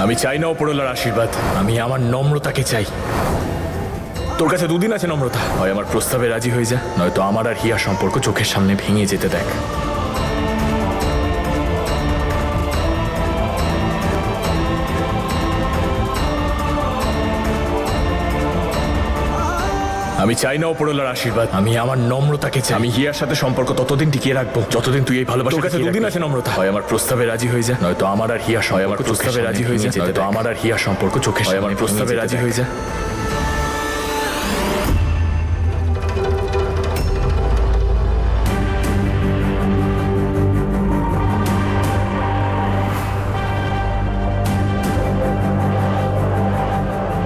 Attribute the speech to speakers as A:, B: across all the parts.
A: আমি চাই না ওপরওয়ালার আশীর্বাদ, আমি আমার নম্রতাকে চাই। তোর কাছে দুদিন আছে নম্রতা, হয় আমার প্রস্তাবে রাজি হয়ে যা, নয়তো আমার আর হিয়া সম্পর্ক চোখের সামনে ভেঙে যেতে দেখ। আমি চাই না ওপরওয়ালার আশীর্বাদ, আমি আমার নম্রতাকে চাই। আমি হিয়ার সাথে সম্পর্ক ততদিন টিকিয়ে রাখবো যতদিন তুই এই ভালোবাসা। তোর কাছে দুদিন আছে নম্রতা, হয় আমার প্রস্তাবে রাজি হয়ে যা, নয়তো আমার আর হিয়া সম্পর্ক প্রস্তাবে রাজি হয়ে যা, নয়তো আমার আর হিয়া সম্পর্ক চোখের সামনে আমার প্রস্তাবে রাজি হয়ে যা।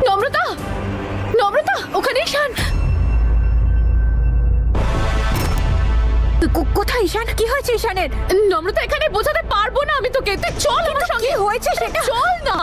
B: নম্রতা, নম্রতা, ওখানে ঈশান।
C: কোথায় ঈশান? কি হয়েছে ঈশানের?
B: নম্রতা, এখানে বোঝাতে পারবো না আমি তোকে, তুই চল আমার সঙ্গে।
C: কি হয়েছে সেটা?
B: চল না।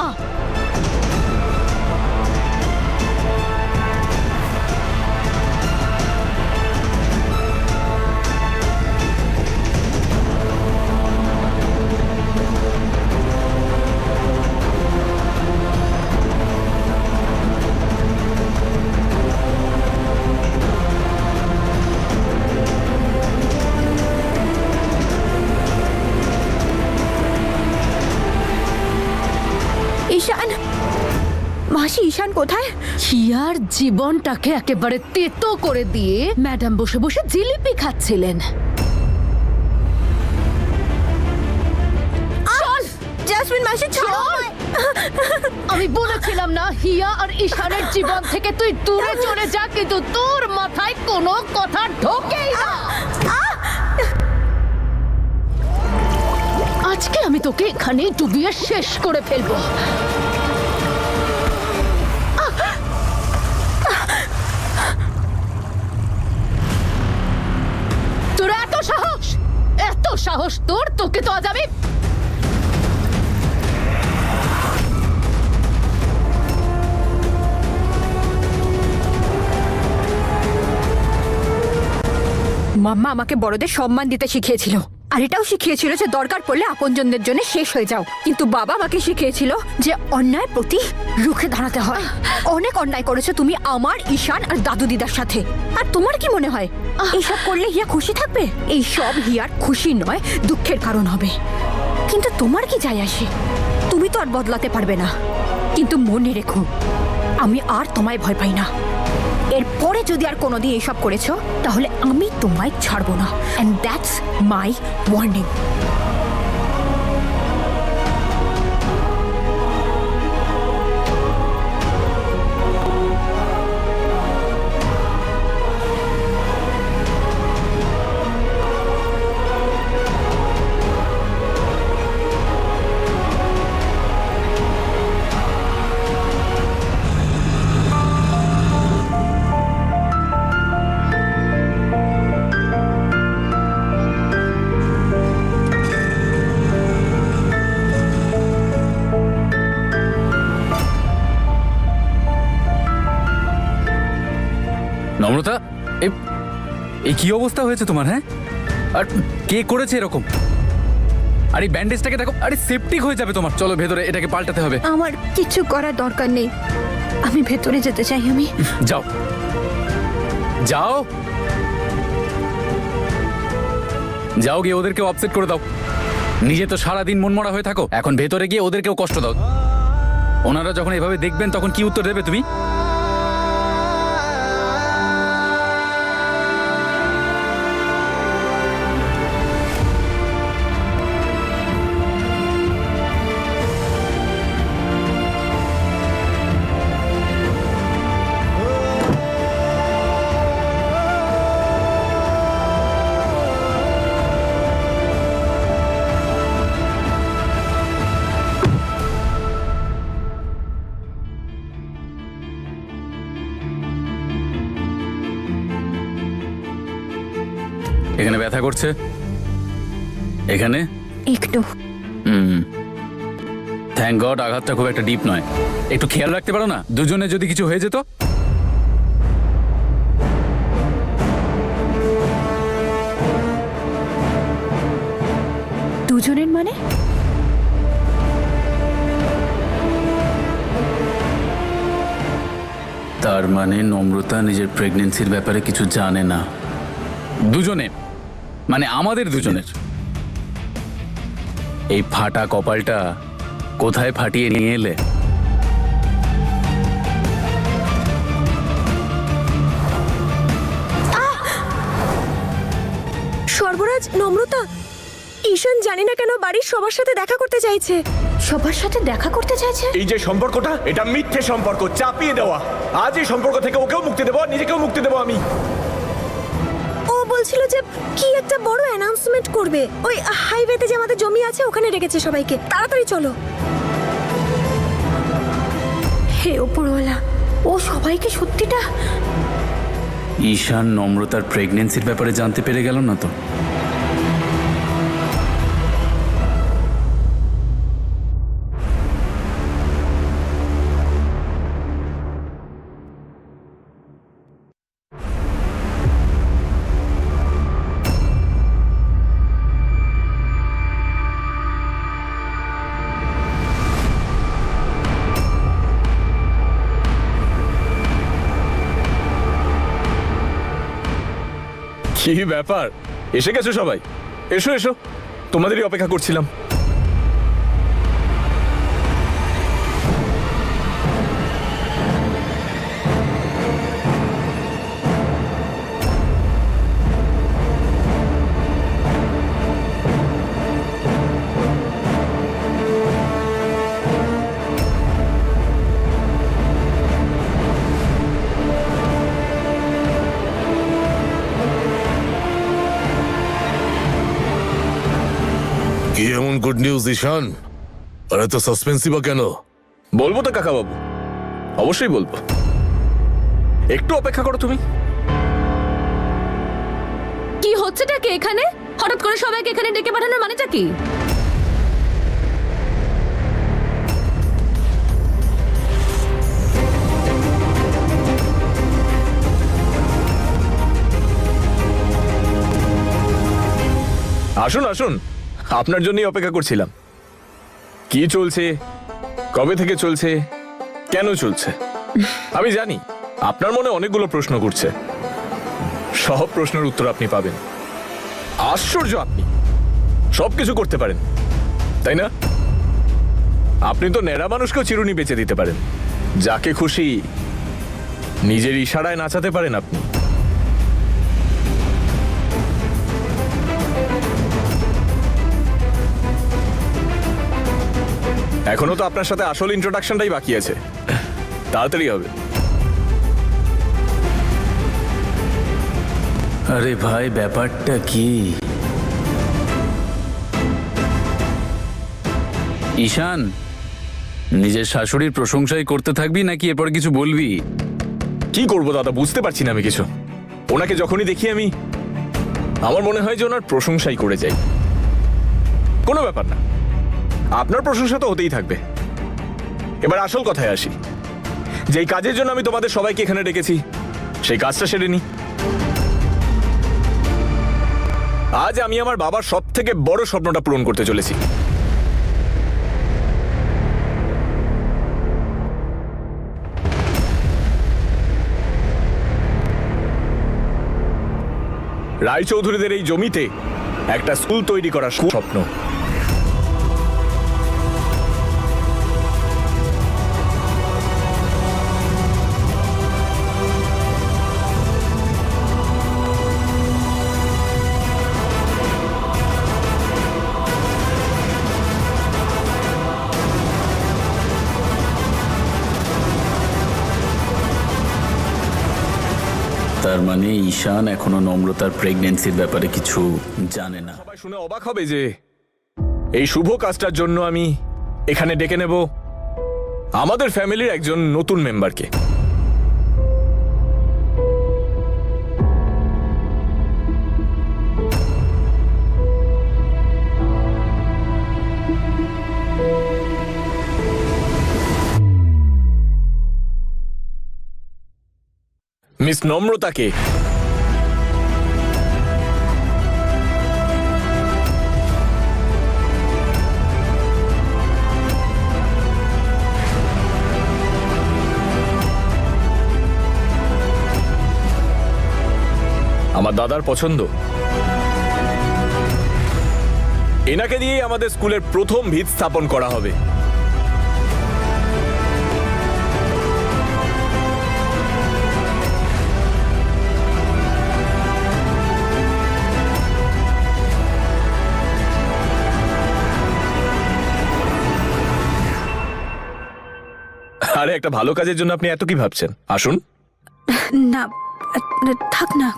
C: ঈশান, মাসি ঈশান কোথায়?
B: হিয়ার জীবনটাকে একেবারে তেতো করে দিয়ে ম্যাডাম বসে বসে জিলিপি খাচ্ছিলেন। চল
C: জাসমিন মাসি, ছাড়ো
B: চল।
C: আমায়।
B: আমি বলেছিলাম না হিয়া আর ঈশানের জীবন থেকে তুই দূরে চলে যা, কিন্তু তোর মাথায় কোনো কথা ঢোকেই না। আজকে আমি তোকে এখানেই ডুবিয়ে শেষ করে ফেলবো। তোর এত সাহস, এত সাহস তোর, তোকে তো আজ আমি।
C: মাম্মা আমাকে বড়দের সম্মান দিতে শিখিয়েছিল, আর এটাও শিখিয়েছিল যে দরকার পড়লে আপনজনদের জন্য শেষ হয়ে যাও। কিন্তু বাবা আমাকে শিখিয়েছিল যে অন্যায়ের প্রতি রুখে দাঁড়াতে হয়। অনেক অন্যায় করেছো তুমি আমার, ঈশান আর দাদু দিদার সাথে। আর তোমার কি মনে হয় এইসব করলে হিয়া খুশি থাকবে? এই সব হিয়ার খুশি নয়, দুঃখের কারণ হবে। কিন্তু তোমার কি যায় আসে? তুমি তো আর বদলাতে পারবে না। কিন্তু মনে রেখো, আমি আর তোমায় ভয় পাই না। এরপরে যদি আর কোনোদিন এসব করেছো তাহলে আমি তোমায় ছাড়বো না। And that's my warning.
D: Namrata, এই কি অবস্থা হয়েছে তোমার? হ্যাঁ, আর কে করেছে এরকম? আর এই ব্যান্ডেজটাকে দেখো, আরে সেপটিক হয়ে যাবে তোমার। চলো ভেতরে, এটাকে পাল্টাতে হবে।
C: আমার কিছু করার দরকার নেই, আমি ভেতরে যেতে চাই। আমি
D: যাও যাও যাও, গিয়ে ওদেরকেও আপসেট করে দাও। নিজে তো সারাদিন মনমরা হয়ে থাকো, এখন ভেতরে গিয়ে ওদেরকেও কষ্ট দাও। ওনারা যখন এভাবে দেখবেন তখন কি উত্তর দেবে তুমি? এখানে ব্যথা করছে? এখানে
C: একটু।
D: থ্যাংক গড আঘাতটা খুব একটা ডিপ নয়। একটু খেয়াল রাখতে পারো না? দুজনে যদি কিছু হয়ে যেত।
C: দুজনের মানে?
D: তার মানে নম্রতা নিজের প্রেগনেন্সির ব্যাপারে কিছু জানে না। দুজনে, মানে আমাদের দুজনের। এই ফাটা কপালটা কোথায় ফাটিয়ে নিয়ে এলে?
E: সর্বরাজ, নম্রতা, ঈশান জানি না কেন বাড়ির সবার সাথে দেখা করতে চাইছে।
C: সবার সাথে দেখা করতে চাইছে?
A: এই যে সম্পর্কটা, এটা মিথ্যে সম্পর্ক, চাপিয়ে দেওয়া। আজ এই সম্পর্ক থেকে ওকেও মুক্তি দেবো, নিজেকেও মুক্তি দেবো আমি।
E: ও বলছিল যে কি একটা বড় অ্যানাউন্সমেন্ট করবে। ওই হাইওয়েতে যে আমাদের জমি আছে ওখানে রেখেছে সবাইকে। তাড়াতাড়ি চলো।
C: হে ওপরওয়ালা, ও সবাইকে সত্যিটা।
D: ঈশান নম্রতার প্রেগনেন্সির ব্যাপারে জানতে পেরে গেল না তো?
A: কি ব্যাপার, এসে গেছো সবাই? এসো এসো, তোমাদেরই অপেক্ষা করছিলাম।
F: কি এমন গুড নিউজ ঈশান? আর এত সাসপেন্সই বা কেন?
A: বলবো তো কাকা বাবু, অবশ্যই বলবো। একটু অপেক্ষা করো তুমি।
B: কি হচ্ছেটা কি এখানে? হঠাৎ করে সবাইকে এখানে ডেকে পাঠানোর মানেটা কি?
A: আসুন আসুন, আপনার জন্যই অপেক্ষা করছিলাম। কি চলছে, কবে থেকে চলছে, কেন চলছে? আমি জানি আপনার মনে অনেকগুলো প্রশ্ন ঘুরছে। সব প্রশ্নের উত্তর আপনি পাবেন। আশ্চর্য, আপনি সবকিছু করতে পারেন, তাই না? আপনি তো ন্যাড়া মানুষকেও চিরুনি বেচে দিতে পারেন। যাকে খুশি নিজের ইশারায় নাচাতে পারেন আপনি। এখনো তো আপনার সাথে আসল ইন্ট্রোডাকশনটাই বাকি আছে, তাড়াতাড়ি হবে।
D: আরে ভাই, ব্যাপারটা কি? ঈশান, নিজের শাশুড়ির প্রশংসাই করতে থাকবি নাকি এরপর কিছু বলবি?
A: কি করবো দাদা, বুঝতে পারছি না আমি কিছু। ওনাকে যখনই দেখি আমি, আমার মনে হয় যে ওনার প্রশংসাই করে যাই। কোনো ব্যাপার না, আপনার প্রশংসা তো হতেই থাকবে। এবার আসল কথায় আসি, যেই কাজের জন্য আমি তোমাদের সবাইকে এখানে ডেকেছি সেই কাজটা সেরে নি। আজ আমি আমার বাবার সব থেকে বড় স্বপ্নটা পূরণ করতে চলেছি। রায়চৌধুরীদের এই জমিতে একটা স্কুল তৈরি করার স্বপ্ন।
D: তার মানে ঈশান এখনো নম্রতার প্রেগন্যান্সির ব্যাপারে কিছু জানে না।
A: সবাই শুনে অবাক হবে যে এই শুভ কাজটার জন্য আমি এখানে ডেকে নেব আমাদের ফ্যামিলির একজন নতুন মেম্বারকে। মিস নম্রতাকে। আমার দাদার পছন্দ। এনাকে দিয়েই আমাদের স্কুলের প্রথম ভিত স্থাপন করা হবে। আরে একটা ভালো কাজের জন্য আপনি এত কি ভাবছেন? আসুন।
E: না থাক না।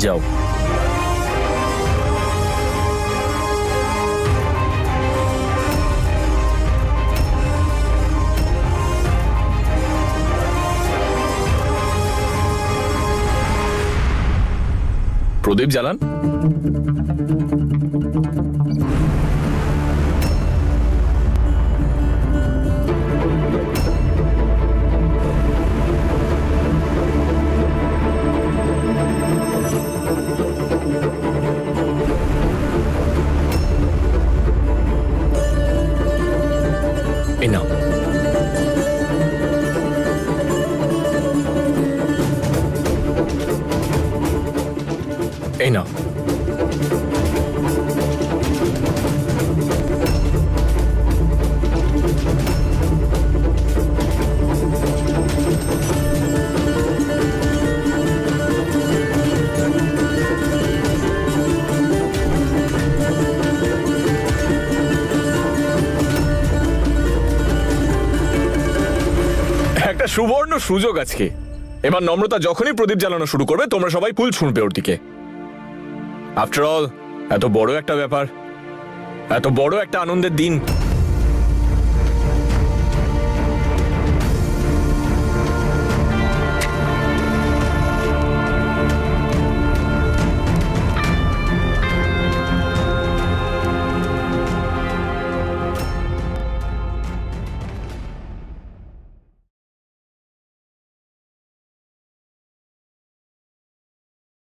A: যাও। প্রদীপ জ্বালান। এই নাও। এই নাও। একটা সুবর্ণ সুযোগ আজকে। এবার নম্রতা যখনই প্রদীপ জ্বালানো শুরু করবে তোমরা সবাই ফুল ছুঁড়বে ওর দিকে। আফটার অল এত বড় একটা ব্যাপার, এত বড় একটা আনন্দের দিন।